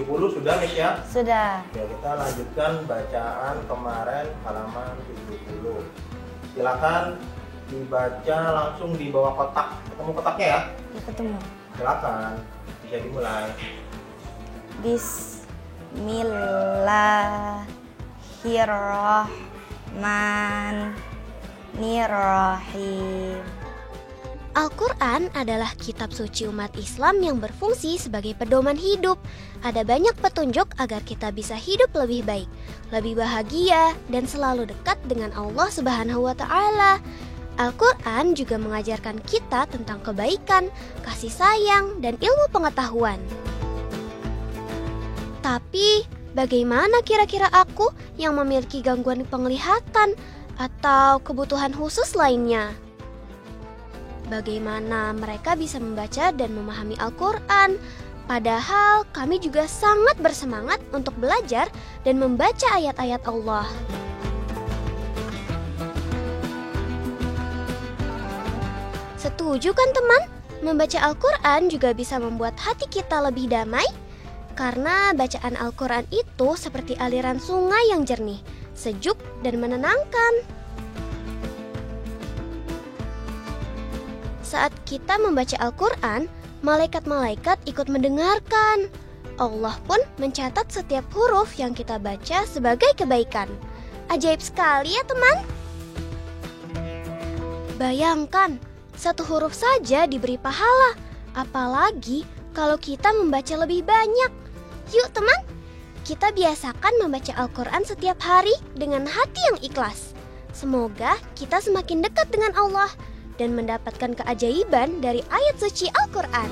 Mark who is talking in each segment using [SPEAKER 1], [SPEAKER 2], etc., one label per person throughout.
[SPEAKER 1] 70 sudah Miss ya?
[SPEAKER 2] Sudah.
[SPEAKER 1] Ya, kita lanjutkan bacaan kemarin halaman 70. Silakan dibaca langsung di bawah kotak. Ketemu kotaknya ya?
[SPEAKER 2] Ya, ketemu.
[SPEAKER 1] Silakan, bisa dimulai.
[SPEAKER 2] Bismillahirrahmanirrahim.
[SPEAKER 3] Al-Quran adalah kitab suci umat Islam yang berfungsi sebagai pedoman hidup. Ada banyak petunjuk agar kita bisa hidup lebih baik, lebih bahagia, dan selalu dekat dengan Allah Subhanahu wa Ta'ala. Al-Quran juga mengajarkan kita tentang kebaikan, kasih sayang, dan ilmu pengetahuan. Tapi, bagaimana kira-kira aku yang memiliki gangguan penglihatan atau kebutuhan khusus lainnya? Bagaimana mereka bisa membaca dan memahami Al-Quran? Padahal kami juga sangat bersemangat untuk belajar dan membaca ayat-ayat Allah. Setuju kan teman? Membaca Al-Quran juga bisa membuat hati kita lebih damai. Karena bacaan Al-Quran itu seperti aliran sungai yang jernih, sejuk, dan menenangkan. Saat kita membaca Al-Quran, malaikat-malaikat ikut mendengarkan. Allah pun mencatat setiap huruf yang kita baca sebagai kebaikan. Ajaib sekali ya teman. Bayangkan, satu huruf saja diberi pahala. Apalagi kalau kita membaca lebih banyak. Yuk teman, kita biasakan membaca Al-Quran setiap hari dengan hati yang ikhlas. Semoga kita semakin dekat dengan Allah dan mendapatkan keajaiban dari ayat suci Al-Quran.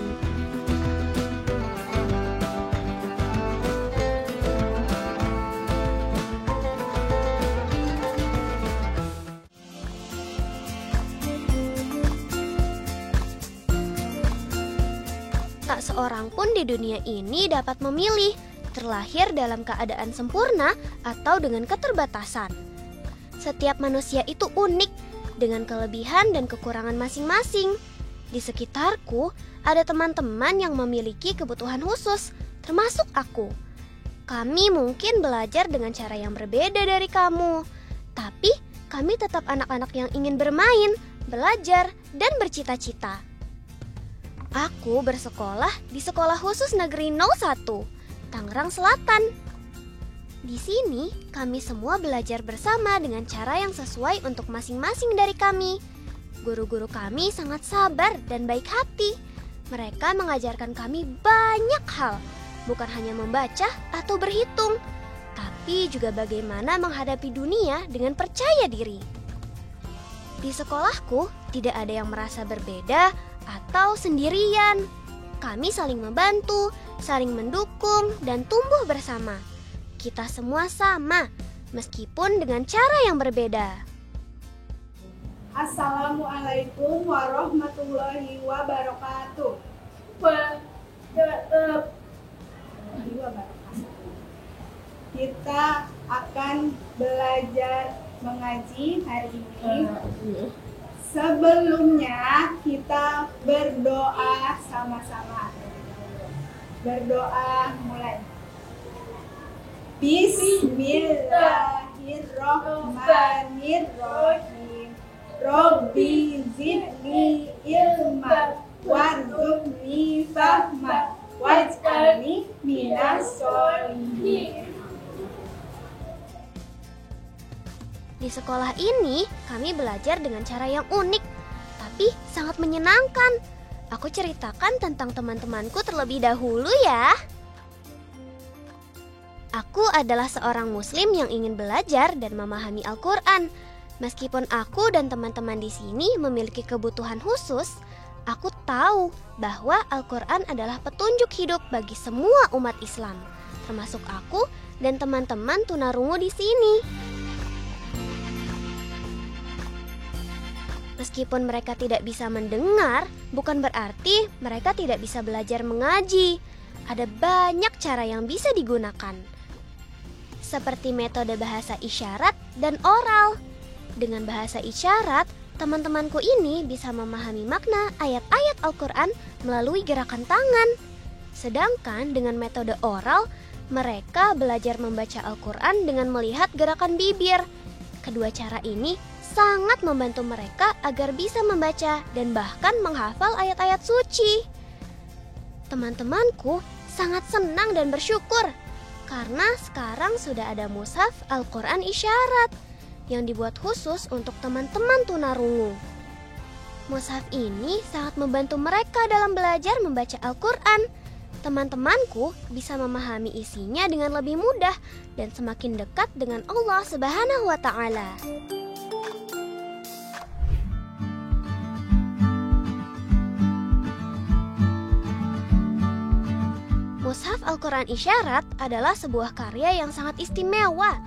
[SPEAKER 3] Tak seorang pun di dunia ini dapat memilih terlahir dalam keadaan sempurna atau dengan keterbatasan. Setiap manusia itu unik, dengan kelebihan dan kekurangan masing-masing. Di sekitarku ada teman-teman yang memiliki kebutuhan khusus, termasuk aku. Kami mungkin belajar dengan cara yang berbeda dari kamu, tapi kami tetap anak-anak yang ingin bermain, belajar, dan bercita-cita. Aku bersekolah di Sekolah Khusus Negeri 01, Tangerang Selatan. Di sini, kami semua belajar bersama dengan cara yang sesuai untuk masing-masing dari kami. Guru-guru kami sangat sabar dan baik hati. Mereka mengajarkan kami banyak hal, bukan hanya membaca atau berhitung, tapi juga bagaimana menghadapi dunia dengan percaya diri. Di sekolahku, tidak ada yang merasa berbeda atau sendirian. Kami saling membantu, saling mendukung, dan tumbuh bersama. Kita semua sama, meskipun dengan cara yang berbeda.
[SPEAKER 4] Assalamualaikum warahmatullahi wabarakatuh. Kita akan belajar mengaji hari ini. Sebelumnya kita berdoa sama-sama. Berdoa mulai. Bismillahirrahmanirrahim. Robbi zidni ilma warzuqni fahma waj'alni minas sholihin.
[SPEAKER 3] Di sekolah ini, kami belajar dengan cara yang unik, tapi sangat menyenangkan. Aku ceritakan tentang teman-temanku terlebih dahulu ya. Aku adalah seorang muslim yang ingin belajar dan memahami Al-Quran. Meskipun aku dan teman-teman di sini memiliki kebutuhan khusus, aku tahu bahwa Al-Quran adalah petunjuk hidup bagi semua umat Islam, termasuk aku dan teman-teman tunarungu di sini. Meskipun mereka tidak bisa mendengar, bukan berarti mereka tidak bisa belajar mengaji. Ada banyak cara yang bisa digunakan, seperti metode bahasa isyarat dan oral. Dengan bahasa isyarat, teman-temanku ini bisa memahami makna ayat-ayat Al-Quran melalui gerakan tangan. Sedangkan dengan metode oral, mereka belajar membaca Al-Quran dengan melihat gerakan bibir. Kedua cara ini sangat membantu mereka agar bisa membaca dan bahkan menghafal ayat-ayat suci. Teman-temanku sangat senang dan bersyukur karena sekarang sudah ada mushaf Al-Quran isyarat yang dibuat khusus untuk teman-teman tunarungu. Mushaf ini sangat membantu mereka dalam belajar membaca Al-Quran. Teman-temanku bisa memahami isinya dengan lebih mudah dan semakin dekat dengan Allah Subhanahu wa Ta'ala. Mushaf Al-Quran Isyarat adalah sebuah karya yang sangat istimewa.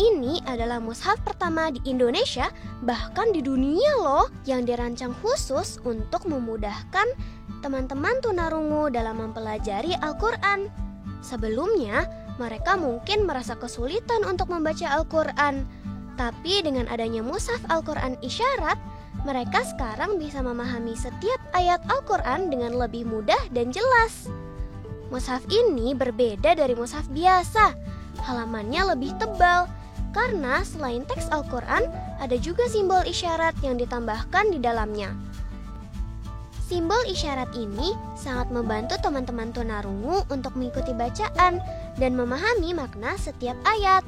[SPEAKER 3] Ini adalah mushaf pertama di Indonesia, bahkan di dunia loh, yang dirancang khusus untuk memudahkan teman-teman tunarungu dalam mempelajari Al-Quran. Sebelumnya, mereka mungkin merasa kesulitan untuk membaca Al-Quran. Tapi dengan adanya mushaf Al-Quran Isyarat, mereka sekarang bisa memahami setiap ayat Al-Quran dengan lebih mudah dan jelas. Mushaf ini berbeda dari mushaf biasa. Halamannya lebih tebal, karena selain teks Al-Quran, ada juga simbol isyarat yang ditambahkan di dalamnya. Simbol isyarat ini sangat membantu teman-teman tunarungu untuk mengikuti bacaan dan memahami makna setiap ayat.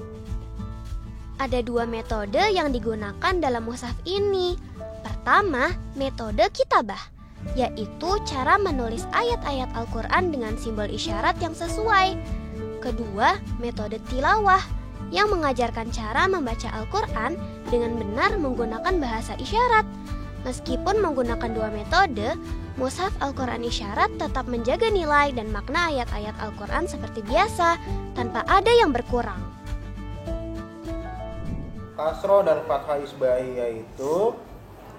[SPEAKER 3] Ada dua metode yang digunakan dalam mushaf ini. Pertama, metode kitabah, yaitu cara menulis ayat-ayat Al-Quran dengan simbol isyarat yang sesuai. Kedua, metode tilawah, yang mengajarkan cara membaca Al-Quran dengan benar menggunakan bahasa isyarat. Meskipun menggunakan dua metode, mushaf Al-Quran Isyarat tetap menjaga nilai dan makna ayat-ayat Al-Quran seperti biasa, tanpa ada yang berkurang.
[SPEAKER 1] Kasroh dan fathah isbaiyah itu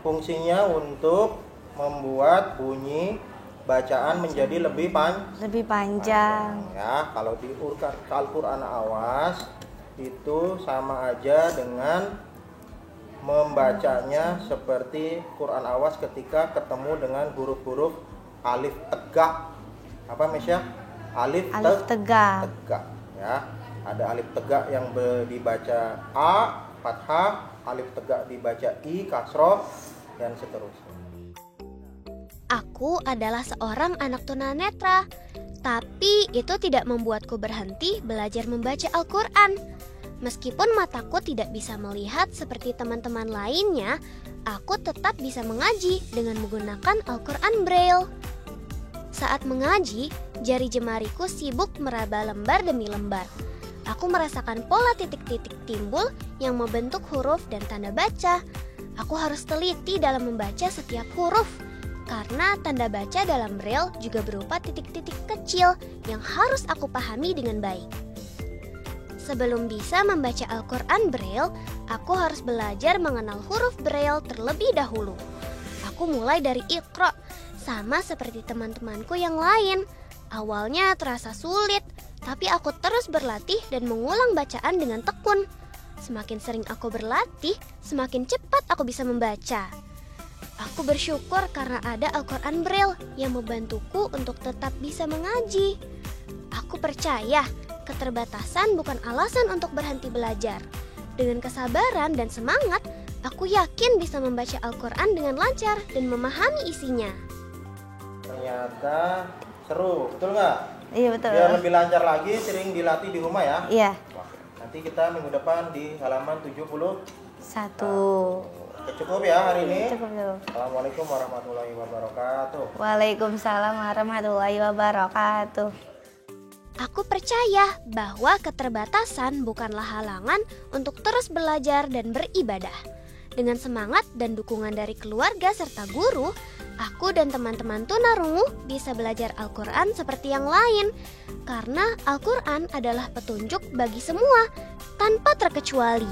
[SPEAKER 1] fungsinya untuk membuat bunyi bacaan menjadi lebih
[SPEAKER 2] panjang.
[SPEAKER 1] Ya, kalau di Al-Quran Awas itu sama aja dengan membacanya seperti Quran Awas ketika ketemu dengan huruf-huruf alif tegak. Apa Mesya? Alif
[SPEAKER 2] tegak.
[SPEAKER 1] Ya, ada alif tegak yang dibaca A fathah, alif tegak dibaca I kasroh, dan seterusnya.
[SPEAKER 3] Aku adalah seorang anak tunanetra, tapi itu tidak membuatku berhenti belajar membaca Al-Quran. Meskipun mataku tidak bisa melihat seperti teman-teman lainnya, aku tetap bisa mengaji dengan menggunakan Al-Quran Braille. Saat mengaji, jari jemariku sibuk meraba lembar demi lembar. Aku merasakan pola titik-titik timbul yang membentuk huruf dan tanda baca. Aku harus teliti dalam membaca setiap huruf, karena tanda baca dalam Braille juga berupa titik-titik kecil yang harus aku pahami dengan baik. Sebelum bisa membaca Al-Quran Braille, aku harus belajar mengenal huruf Braille terlebih dahulu. Aku mulai dari Iqra, sama seperti teman-temanku yang lain. Awalnya terasa sulit, tapi aku terus berlatih dan mengulang bacaan dengan tekun. Semakin sering aku berlatih, semakin cepat aku bisa membaca. Aku bersyukur karena ada Al-Quran Braille yang membantuku untuk tetap bisa mengaji. Aku percaya keterbatasan bukan alasan untuk berhenti belajar. Dengan kesabaran dan semangat, aku yakin bisa membaca Al-Quran dengan lancar dan memahami isinya.
[SPEAKER 1] Ternyata seru, betul nggak?
[SPEAKER 2] Iya betul.
[SPEAKER 1] Biar lebih lancar lagi, sering dilatih di rumah ya.
[SPEAKER 2] Iya.
[SPEAKER 1] Nanti kita minggu depan di halaman 71. Cukup ya hari ini.
[SPEAKER 2] Cukup dulu.
[SPEAKER 1] Assalamualaikum warahmatullahi wabarakatuh.
[SPEAKER 2] Waalaikumsalam warahmatullahi wabarakatuh.
[SPEAKER 3] Aku percaya bahwa keterbatasan bukanlah halangan untuk terus belajar dan beribadah. Dengan semangat dan dukungan dari keluarga serta guru, aku dan teman-teman tunarungu bisa belajar Al-Quran seperti yang lain. Karena Al-Quran adalah petunjuk bagi semua, tanpa terkecuali.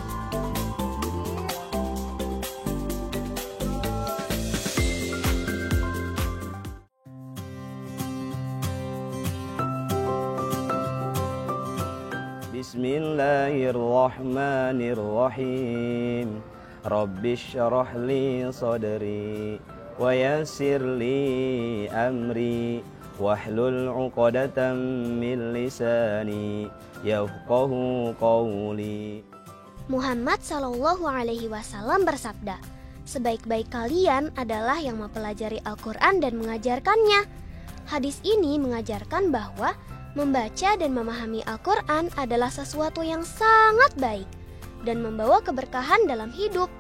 [SPEAKER 5] Bismillahirrahmanirrahim. Rabbishrah li sadri wa yassir li amri wahlul 'uqdatam min lisani yafqahu qawli.
[SPEAKER 3] Muhammad Shallallahu Alaihi Wasallam bersabda, sebaik-baik kalian adalah yang mempelajari Al-Quran dan mengajarkannya. Hadis ini mengajarkan bahwa membaca dan memahami Al-Quran adalah sesuatu yang sangat baik dan membawa keberkahan dalam hidup.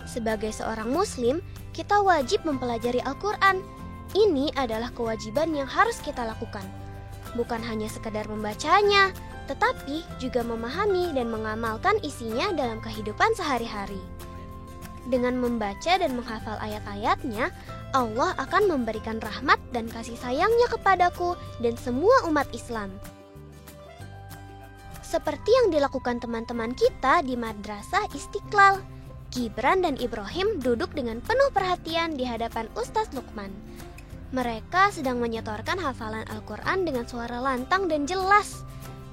[SPEAKER 3] Sebagai seorang muslim, kita wajib mempelajari Al-Quran. Ini adalah kewajiban yang harus kita lakukan. Bukan hanya sekedar membacanya, tetapi juga memahami dan mengamalkan isinya dalam kehidupan sehari-hari. Dengan membaca dan menghafal ayat-ayatnya, Allah akan memberikan rahmat dan kasih sayangnya kepadaku dan semua umat Islam. Seperti yang dilakukan teman-teman kita di Madrasah Istiqlal, Gibran dan Ibrahim duduk dengan penuh perhatian di hadapan Ustadz Lukman. Mereka sedang menyetorkan hafalan Al-Quran dengan suara lantang dan jelas.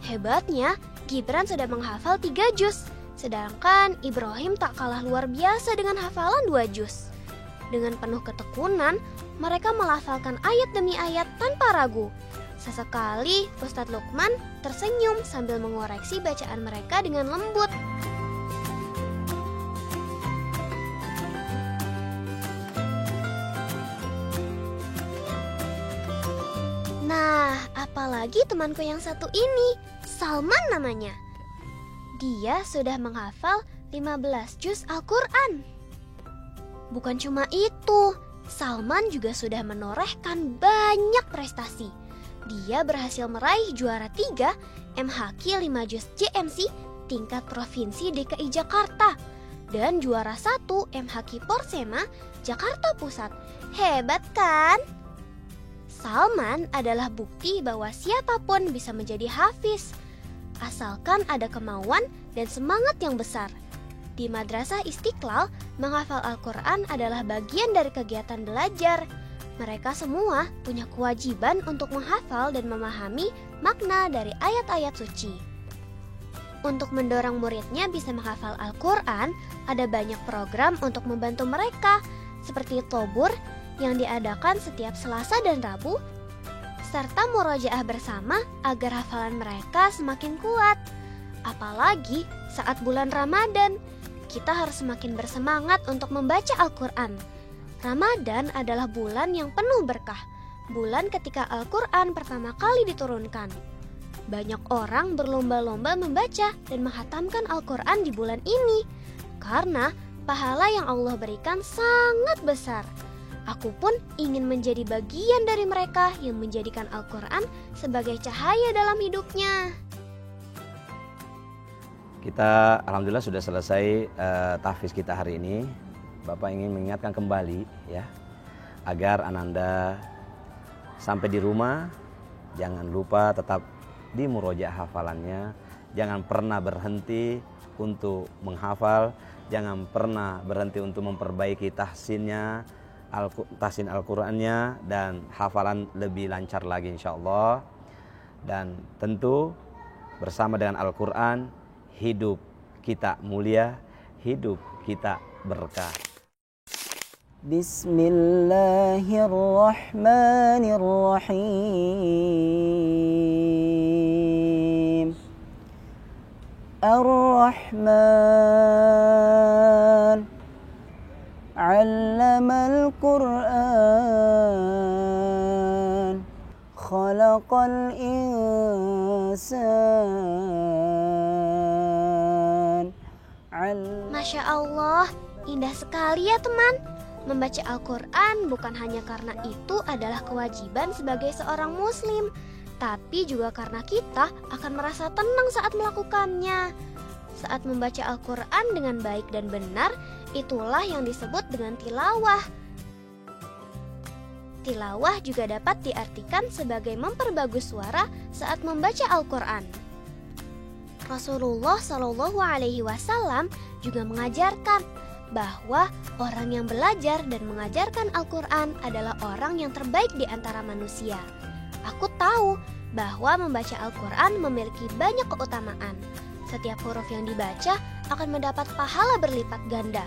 [SPEAKER 3] Hebatnya, Gibran sudah menghafal 3 juz, sedangkan Ibrahim tak kalah luar biasa dengan hafalan 2 juz. Dengan penuh ketekunan, mereka melafalkan ayat demi ayat tanpa ragu. Sesekali, Ustadz Lukman tersenyum sambil mengoreksi bacaan mereka dengan lembut. Nah, apalagi temanku yang satu ini, Salman namanya. Dia sudah menghafal 15 juz Al-Quran. Bukan cuma itu, Salman juga sudah menorehkan banyak prestasi. Dia berhasil meraih juara 3 MHQ 5 juz JMC tingkat Provinsi DKI Jakarta dan juara 1 MHQ Porsema Jakarta Pusat. Hebat kan? Salman adalah bukti bahwa siapapun bisa menjadi hafiz, asalkan ada kemauan dan semangat yang besar. Di Madrasah Istiqlal, menghafal Al-Quran adalah bagian dari kegiatan belajar. Mereka semua punya kewajiban untuk menghafal dan memahami makna dari ayat-ayat suci. Untuk mendorong muridnya bisa menghafal Al-Quran, ada banyak program untuk membantu mereka, seperti Tobur yang diadakan setiap Selasa dan Rabu, serta murojaah bersama agar hafalan mereka semakin kuat. Apalagi saat bulan Ramadan, kita harus semakin bersemangat untuk membaca Al-Quran. Ramadan adalah bulan yang penuh berkah, bulan ketika Al-Quran pertama kali diturunkan. Banyak orang berlomba-lomba membaca dan menghatamkan Al-Quran di bulan ini, karena pahala yang Allah berikan sangat besar. Aku pun ingin menjadi bagian dari mereka yang menjadikan Al-Quran sebagai cahaya dalam hidupnya.
[SPEAKER 5] Kita alhamdulillah sudah selesai tahfiz kita hari ini. Bapak ingin mengingatkan kembali ya, agar Ananda sampai di rumah jangan lupa tetap di murojaah hafalannya. Jangan pernah berhenti untuk menghafal, jangan pernah berhenti untuk memperbaiki tahsin Al-Qurannya dan hafalan lebih lancar lagi insyaallah. Dan tentu bersama dengan Al-Quran hidup kita mulia, hidup kita berkah. Bismillahirrahmanirrahim. Ar-Rahman 'allamal Qur'an, khalaqal insan.
[SPEAKER 3] Masya Allah, indah sekali ya teman. Membaca Al-Quran bukan hanya karena itu adalah kewajiban sebagai seorang muslim, tapi juga karena kita akan merasa tenang saat melakukannya. Saat membaca Al-Quran dengan baik dan benar, itulah yang disebut dengan tilawah. Tilawah juga dapat diartikan sebagai memperbagus suara saat membaca Al-Quran. Rasulullah Shallallahu Alaihi Wasallam juga mengajarkan bahwa orang yang belajar dan mengajarkan Al-Quran adalah orang yang terbaik di antara manusia. Aku tahu bahwa membaca Al-Quran memiliki banyak keutamaan. Setiap huruf yang dibaca akan mendapat pahala berlipat ganda.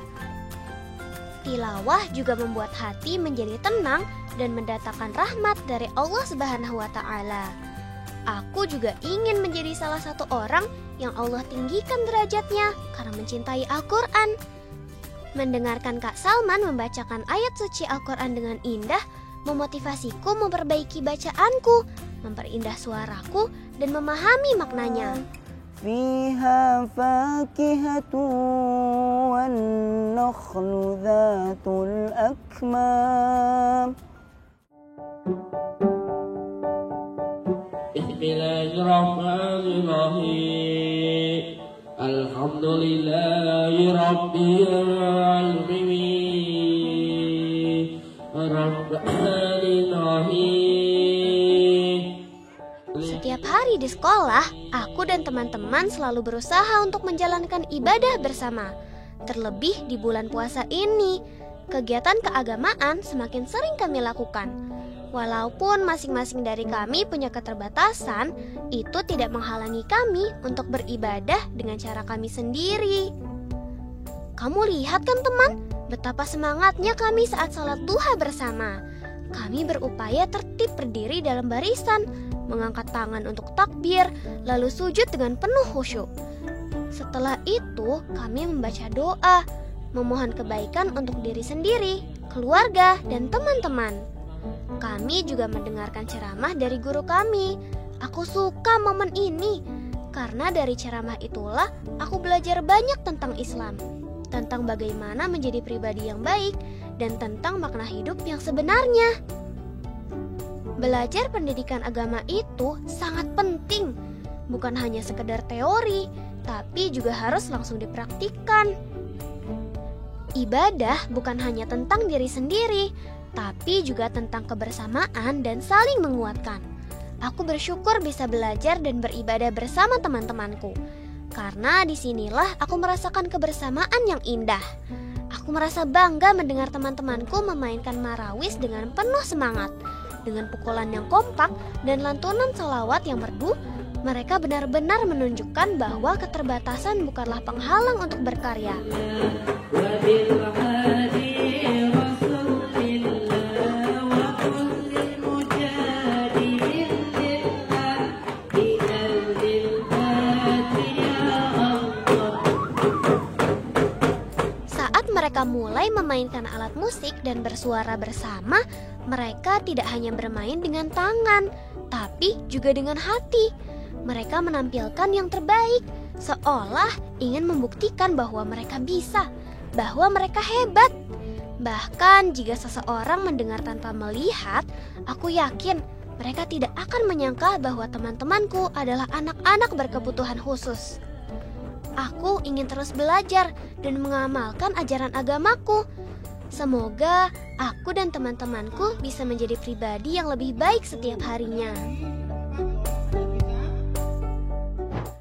[SPEAKER 3] Tilawah juga membuat hati menjadi tenang dan mendatangkan rahmat dari Allah Subhanahu wa Ta'ala. Aku juga ingin menjadi salah satu orang yang Allah tinggikan derajatnya karena mencintai Al-Quran. Mendengarkan Kak Salman membacakan ayat suci Al-Quran dengan indah memotivasiku memperbaiki bacaanku, memperindah suaraku, dan memahami maknanya.
[SPEAKER 6] فيها فاكهة والنخل ذات الأكمام.
[SPEAKER 7] بسم الله الرحمن الرحيم الحمد لله رب العالمين الرحمن الرحيم.
[SPEAKER 3] Setiap hari di sekolah, aku dan teman-teman selalu berusaha untuk menjalankan ibadah bersama. Terlebih di bulan puasa ini, kegiatan keagamaan semakin sering kami lakukan. Walaupun masing-masing dari kami punya keterbatasan, itu tidak menghalangi kami untuk beribadah dengan cara kami sendiri. Kamu lihat kan teman, betapa semangatnya kami saat salat duha bersama. Kami berupaya tertib berdiri dalam barisan, mengangkat tangan untuk takbir, lalu sujud dengan penuh khusyuk. Setelah itu, kami membaca doa, memohon kebaikan untuk diri sendiri, keluarga, dan teman-teman. Kami juga mendengarkan ceramah dari guru kami. Aku suka momen ini, karena dari ceramah itulah aku belajar banyak tentang Islam, tentang bagaimana menjadi pribadi yang baik, dan tentang makna hidup yang sebenarnya. Belajar pendidikan agama itu sangat penting, bukan hanya sekedar teori, tapi juga harus langsung dipraktikkan. Ibadah bukan hanya tentang diri sendiri, tapi juga tentang kebersamaan dan saling menguatkan. Aku bersyukur bisa belajar dan beribadah bersama teman-temanku, karena disinilah aku merasakan kebersamaan yang indah. Aku merasa bangga mendengar teman-temanku memainkan marawis dengan penuh semangat. Dengan pukulan yang kompak dan lantunan selawat yang merdu, mereka benar-benar menunjukkan bahwa keterbatasan bukanlah penghalang untuk berkarya. Saat mereka mulai memainkan alat musik dan bersuara bersama, mereka tidak hanya bermain dengan tangan, tapi juga dengan hati. Mereka menampilkan yang terbaik, seolah ingin membuktikan bahwa mereka bisa, bahwa mereka hebat. Bahkan jika seseorang mendengar tanpa melihat, aku yakin mereka tidak akan menyangka bahwa teman-temanku adalah anak-anak berkebutuhan khusus. Aku ingin terus belajar dan mengamalkan ajaran agamaku. Semoga aku dan teman-temanku bisa menjadi pribadi yang lebih baik setiap harinya.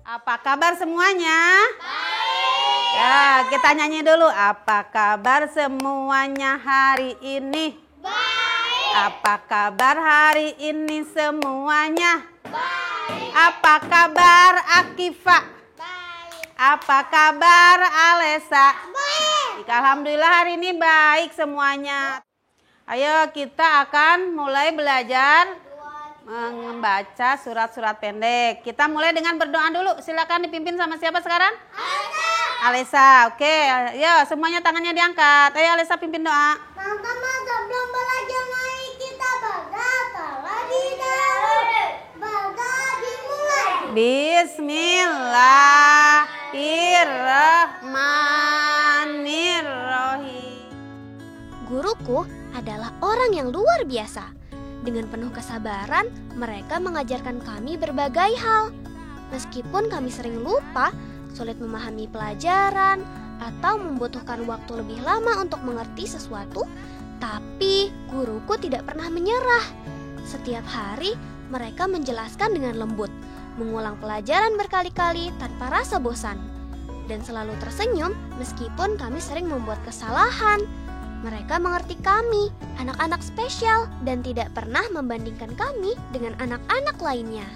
[SPEAKER 8] Apa kabar semuanya? Baik. Ya, kita nyanyi dulu. Apa kabar semuanya hari ini? Baik. Apa kabar hari ini semuanya? Baik. Apa kabar Akifa? Baik. Apa kabar Alesa? Baik. Alhamdulillah hari ini baik semuanya. Ayo kita akan mulai belajar membaca surat-surat pendek. Kita mulai dengan berdoa dulu. Silakan dipimpin sama siapa sekarang? Alesa. Oke, ayo semuanya tangannya diangkat. Ayo Alesa pimpin doa.
[SPEAKER 9] Teman-teman sebelum belajar naik kita berdoa lagi dahulu. Berdoa dimulai.
[SPEAKER 3] Bismillahirrahmanirrahim. Guruku adalah orang yang luar biasa. Dengan penuh kesabaran, mereka mengajarkan kami berbagai hal. Meskipun kami sering lupa, sulit memahami pelajaran, atau membutuhkan waktu lebih lama untuk mengerti sesuatu, tapi guruku tidak pernah menyerah. Setiap hari, mereka menjelaskan dengan lembut, mengulang pelajaran berkali-kali tanpa rasa bosan, dan selalu tersenyum meskipun kami sering membuat kesalahan. Mereka mengerti kami, anak-anak spesial, dan tidak pernah membandingkan kami dengan anak-anak lainnya.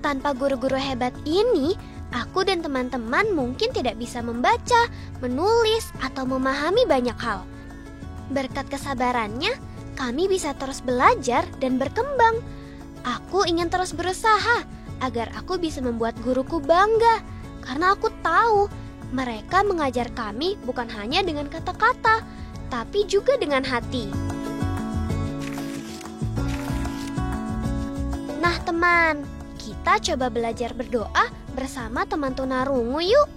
[SPEAKER 3] Tanpa guru-guru hebat ini, aku dan teman-teman mungkin tidak bisa membaca, menulis, atau memahami banyak hal. Berkat kesabarannya, kami bisa terus belajar dan berkembang. Aku ingin terus berusaha agar aku bisa membuat guruku bangga, karena aku tahu mereka mengajar kami bukan hanya dengan kata-kata, tapi juga dengan hati. Nah teman, kita coba belajar berdoa bersama teman tunarungu yuk.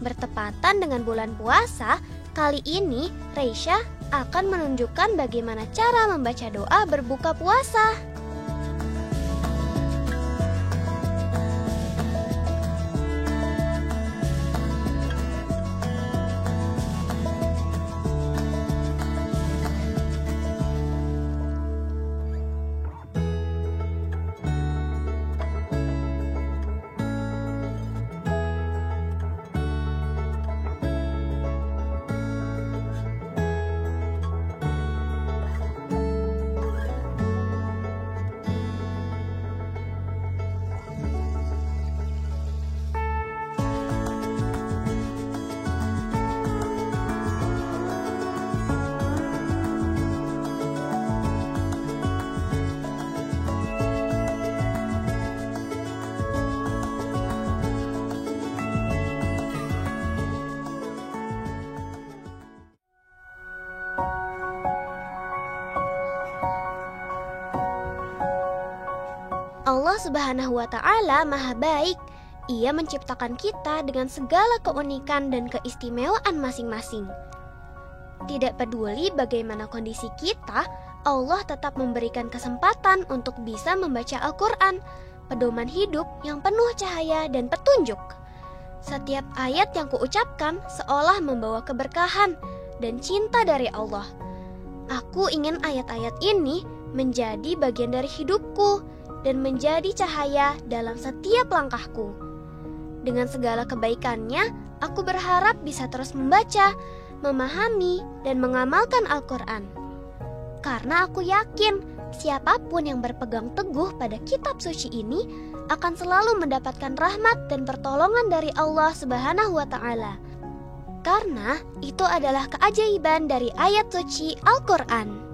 [SPEAKER 3] Bertepatan dengan bulan puasa, kali ini Reisha akan menunjukkan bagaimana cara membaca doa berbuka puasa. Allah Subhanahu wa Ta'ala Maha Baik. Ia menciptakan kita dengan segala keunikan dan keistimewaan masing-masing. Tidak peduli bagaimana kondisi kita, Allah tetap memberikan kesempatan untuk bisa membaca Al-Quran, pedoman hidup yang penuh cahaya dan petunjuk. Setiap ayat yang kuucapkan seolah membawa keberkahan dan cinta dari Allah. Aku ingin ayat-ayat ini menjadi bagian dari hidupku dan menjadi cahaya dalam setiap langkahku. Dengan segala kebaikannya, aku berharap bisa terus membaca, memahami, dan mengamalkan Al-Quran. Karena aku yakin, siapapun yang berpegang teguh pada kitab suci ini akan selalu mendapatkan rahmat dan pertolongan dari Allah Subhanahu wa Ta'ala. Karena itu adalah keajaiban dari ayat suci Al-Quran.